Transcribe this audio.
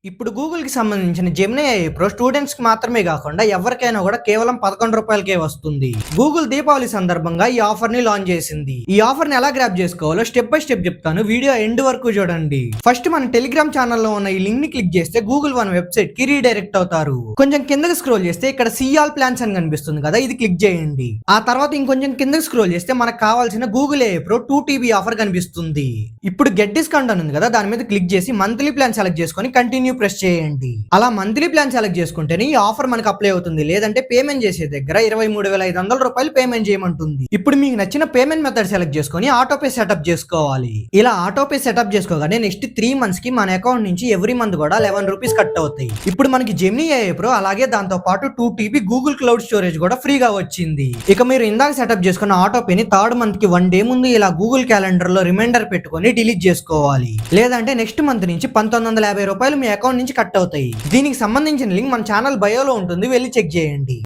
ఇప్పుడు గూగుల్‌కి సంబంధించిన Gemini AI pro స్టూడెంట్స్‌కి మాత్రమే గాకుండా ఎవరికైనా గూడా కేవలం రూ. 11కే వస్తుంది. గూగుల్ దీపావళి సందర్భంగా ఈ ఆఫర్‌ని లాంచ్ చేసింది. ఈ ఆఫర్‌ని ఎలా గ్రాబ్ చేసుకోవాలో స్టెప్ బై స్టెప్ చెప్తాను. వీడియో ఎండ్ వరకు చూడండి. ఫస్ట్ మన టెలిగ్రామ్ ఛానల్‌లో ఉన్న ఈ లింక్‌ని క్లిక్ చేస్తే గూగుల్ వన్ వెబ్‌సైట్‌కి రీడైరెక్ట్ అవుతారు. కొంచెం కిందకి స్క్రోల్ చేస్తే ఇక్కడ సీ ఆల్ ప్లాన్స్ అని కనిపిస్తుంది కదా, ఇది క్లిక్ చేయండి. ఆ తర్వాత ఇంకొంచెం కిందకి స్క్రోల్ చేస్తే మనకు కావాల్సిన Google AI pro 2 TB offer కనిపిస్తుంది. ఇప్పుడు గెట్ డిస్కౌంట్ అని ఉంది కదా, దాని మీద క్లిక్ చేసి మంత్లీ ప్లాన్ సెలెక్ట్ చేసుకొని కంటిన్యూ ప్రెస్ చేయండి. అలా మంత్లీ ప్లాన్ సెలెక్ట్ చేసుకుంటేనే ఈ ఆఫర్ మనకు అప్లై అవుతుంది. లేదంటే పేమెంట్ చేసే దగ్గర రూ. 23,500 పేమెంట్ చేయమంటుంది. ఇప్పుడు మీకు నచ్చిన పేమెంట్ మెథడ్ సెలెక్ట్ చేసుకొని ఆటోపే సెటప్ చేసుకోవాలి. ఇలా ఆటోపే సెటప్ చేసుకోగానే నెక్స్ట్ 3 మంత్స్ కి మన అకౌంట్ నుంచి ఎవ్రీ మంత్ కూడా ₹11 కట్ అవుతాయి. ఇప్పుడు మనకి జెమినీ ఏఐ ప్రో అలాగే దాంతో పాటు 2 టీబీ గూగుల్ క్లౌడ్ స్టోరేజ్ కూడా ఫ్రీగా వచ్చింది. ఇక మీరు ఇందాక సెటప్ చేసుకున్న ఆటోపేని 3rd మంత్ కి 1 డే ముందు ఇలా గూగుల్ క్యాలెండర్ లో రిమైండర్ పెట్టుకొని డిలీట్ చేసుకోవాలి. లేదంటే నెక్స్ట్ మంత్ నుంచి ₹1,950 మీ అకౌంట్ నుంచి కట్ అవుతాయి. దీనికి సంబంధించిన లింక్ మన ఛానల్ బయోలో ఉంటుంది, వెళ్ళి చెక్ చేయండి.